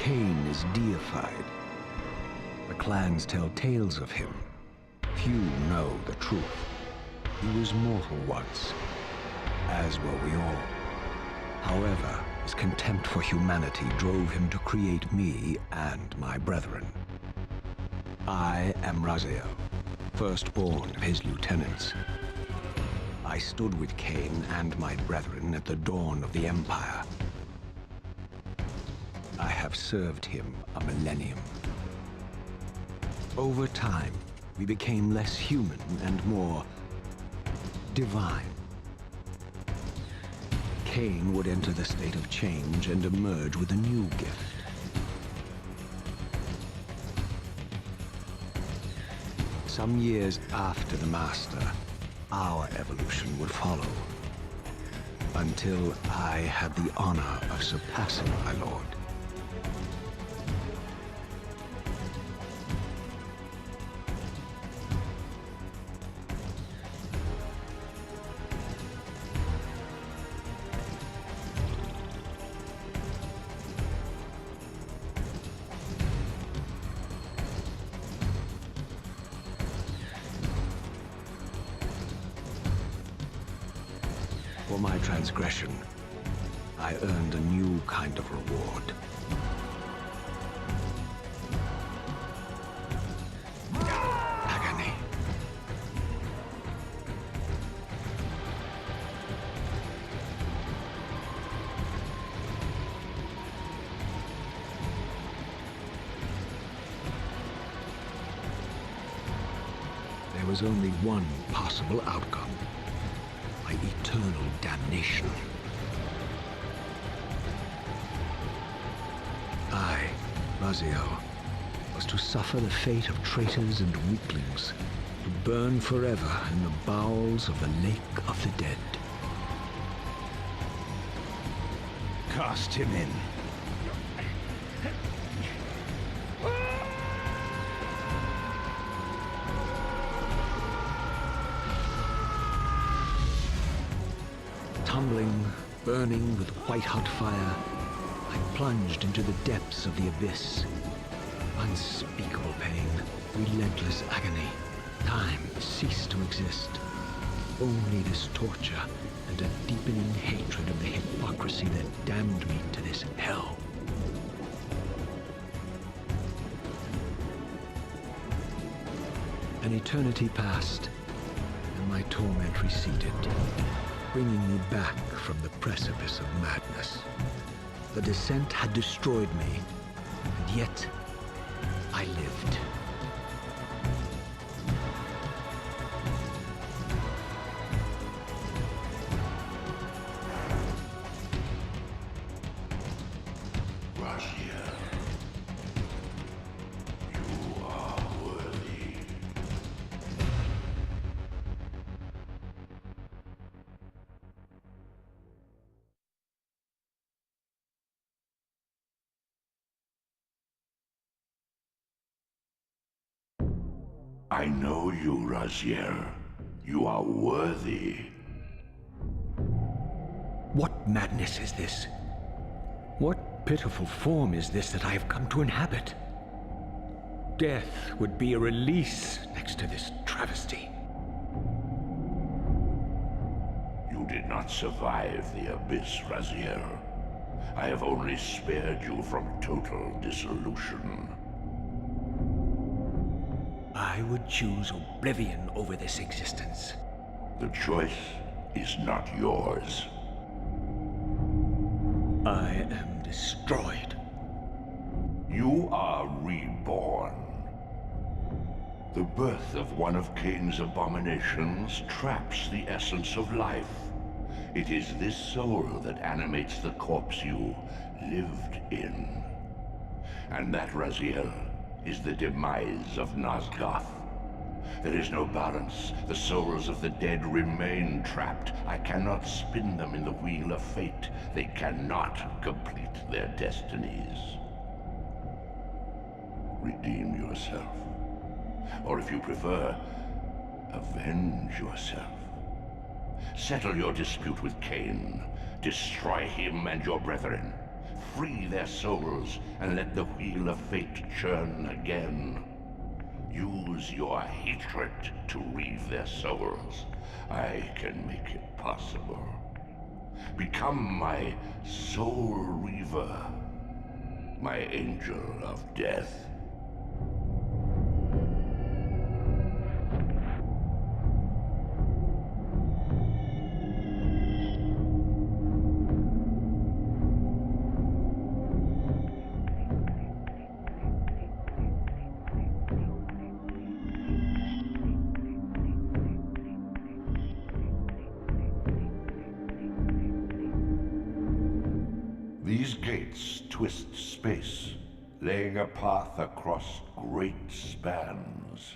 Kain is deified. The clans tell tales of him. Few know the truth. He was mortal once, as were we all. However, his contempt for humanity drove him to create me and my brethren. I am Raziel, firstborn of his lieutenants. I stood with Kain and my brethren at the dawn of the Empire. I have served him a millennium. Over time, we became less human and more divine. Kain would enter the state of change and emerge with a new gift. Some years after the Master, our evolution would follow, until I had the honor of surpassing my lord. For my transgression, I earned a new kind of reward. Agony. There was only one possible outcome. Eternal damnation. I, Raziel, was to suffer the fate of traitors and weaklings, to burn forever in the bowels of the Lake of the Dead. Cast him in. Tumbling, burning with white-hot fire, I plunged into the depths of the abyss. Unspeakable pain, relentless agony. Time ceased to exist. Only this torture and a deepening hatred of the hypocrisy that damned me to this hell. An eternity passed, and my torment receded, bringing me back from the precipice of madness. The descent had destroyed me, and yet I lived. Raziel, you are worthy. I know you, Raziel. You are worthy. What madness is this? What pitiful form is this that I have come to inhabit? Death would be a release next to this travesty. You did not survive the abyss, Raziel. I have only spared you from total dissolution. I would choose oblivion over this existence. The choice is not yours. I am destroyed. You are reborn. The birth of one of Kain's abominations traps the essence of life. It is this soul that animates the corpse you lived in. And that, Raziel, is the demise of Nosgoth. There is no balance. The souls of the dead remain trapped. I cannot spin them in the wheel of fate. They cannot complete their destinies. Redeem yourself. Or if you prefer, avenge yourself. Settle your dispute with Kain. Destroy him and your brethren. Free their souls and let the wheel of fate churn again. Use your hatred to reave their souls. I can make it possible. Become my Soul Reaver, my angel of death. These gates twist space, laying a path across great spans.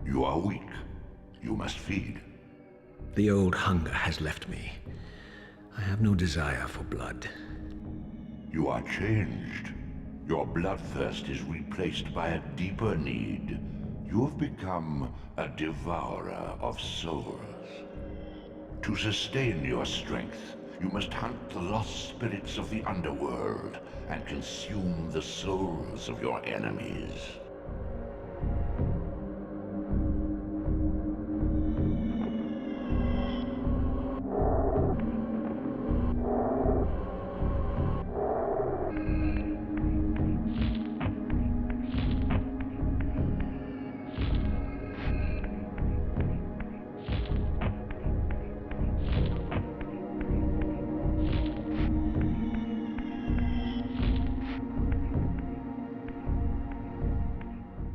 You are weak. You must feed. The old hunger has left me. I have no desire for blood. You are changed. Your bloodthirst is replaced by a deeper need. You have become a devourer of souls. To sustain your strength, you must hunt the lost spirits of the underworld and consume the souls of your enemies.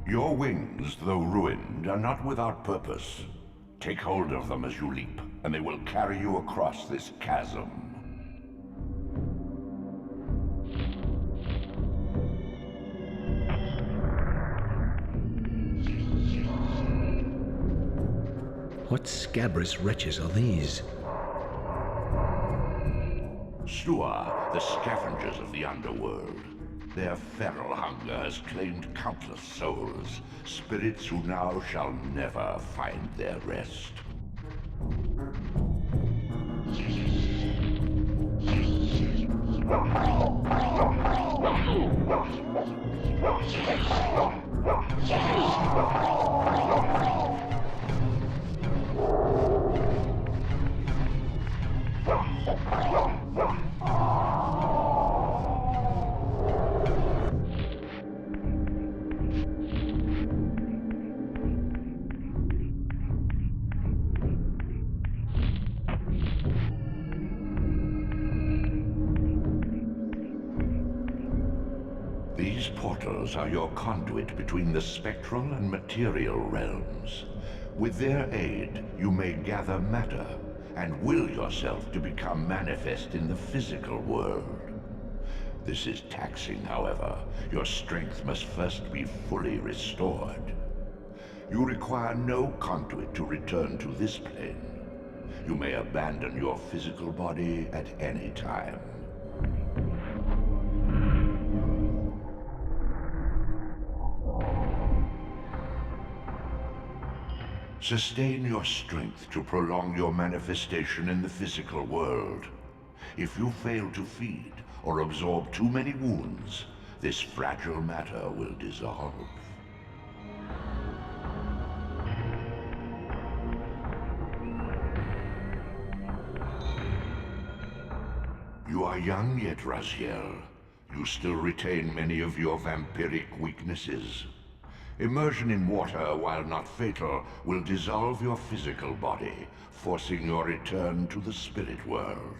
Your wings, though ruined, are not without purpose. Take hold of them as you leap, and they will carry you across this chasm. What scabrous wretches are these? Stua, the scavengers of the underworld. Their feral hunger has claimed countless souls, spirits who now shall never find their rest. These portals are your conduit between the spectral and material realms. With their aid, you may gather matter and will yourself to become manifest in the physical world. This is taxing, however. Your strength must first be fully restored. You require no conduit to return to this plane. You may abandon your physical body at any time. Sustain your strength to prolong your manifestation in the physical world. If you fail to feed or absorb too many wounds, this fragile matter will dissolve. You are young yet, Raziel. You still retain many of your vampiric weaknesses. Immersion in water, while not fatal, will dissolve your physical body, forcing your return to the spirit world.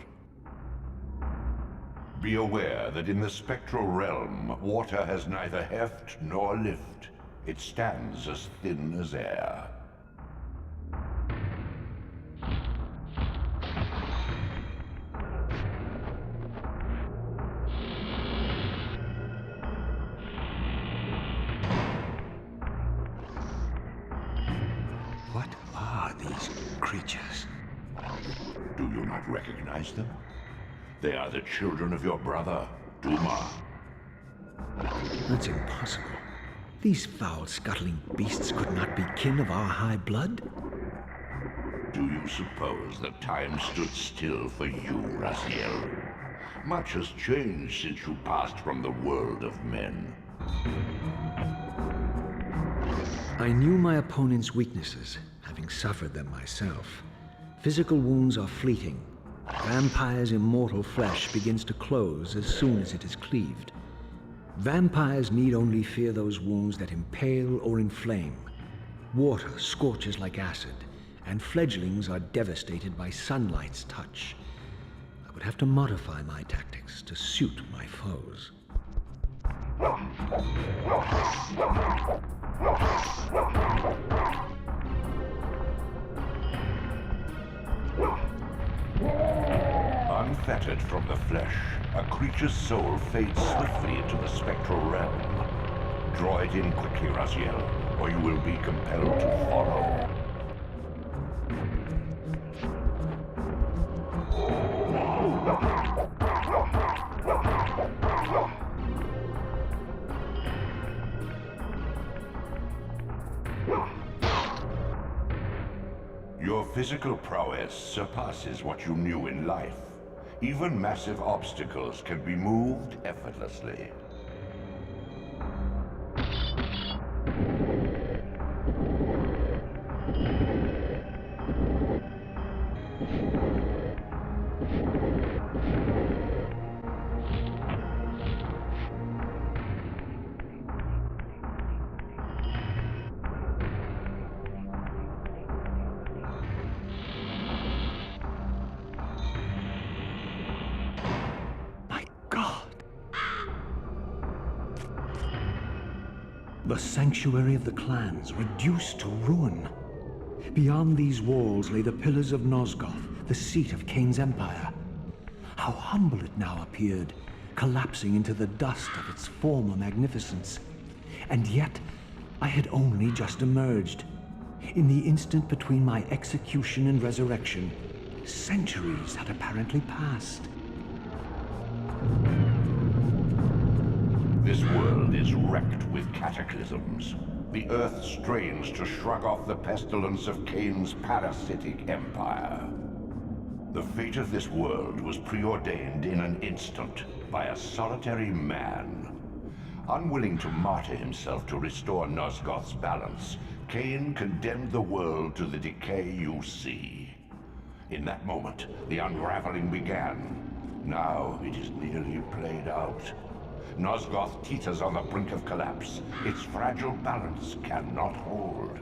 Be aware that in the spectral realm, water has neither heft nor lift. It stands as thin as air. those creatures. Do you not recognize them? They are the children of your brother, Duma. That's impossible. These foul, scuttling beasts could not be kin of our high blood. Do you suppose that time stood still for you, Raziel? Much has changed since you passed from the world of men. I knew my opponent's weaknesses, having suffered them myself. Physical wounds are fleeting. Vampire's immortal flesh begins to close as soon as it is cleaved. Vampires need only fear those wounds that impale or inflame. Water scorches like acid, and fledglings are devastated by sunlight's touch. I would have to modify my tactics to suit my foes. Unfettered from the flesh, a creature's soul fades swiftly into the spectral realm. Draw it in quickly, Raziel, or you will be compelled to follow. Your physical prowess surpasses what you knew in life. Even massive obstacles can be moved effortlessly. The sanctuary of the clans reduced to ruin. Beyond these walls lay the pillars of Nosgoth, the seat of Kain's empire. How humble it now appeared, collapsing into the dust of its former magnificence. And yet, I had only just emerged. In the instant between my execution and resurrection, centuries had apparently passed. This world is wrecked with cataclysms. The earth strains to shrug off the pestilence of Kain's parasitic empire. The fate of this world was preordained in an instant by a solitary man. Unwilling to martyr himself to restore Nosgoth's balance, Kain condemned the world to the decay you see. In that moment, the unraveling began. Now it is nearly played out. Nosgoth teeters on the brink of collapse. Its fragile balance cannot hold.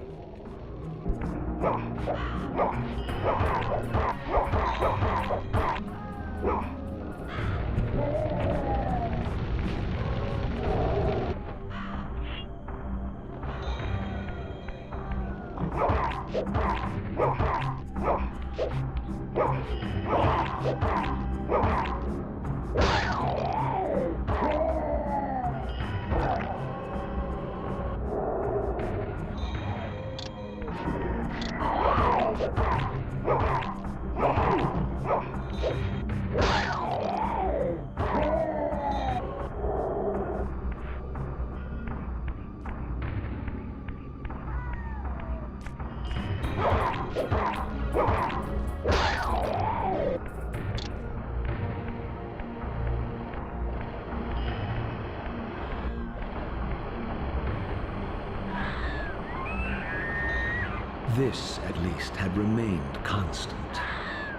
This, at least, had remained constant.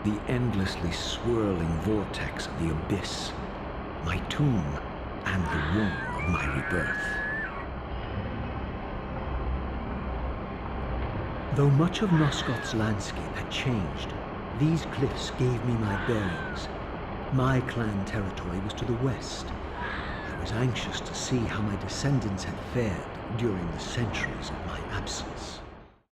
The endlessly swirling vortex of the abyss, my tomb, and the womb of my rebirth. Though much of Nosgoth's landscape had changed, these cliffs gave me my bearings. My clan territory was to the west. I was anxious to see how my descendants had fared during the centuries of my absence.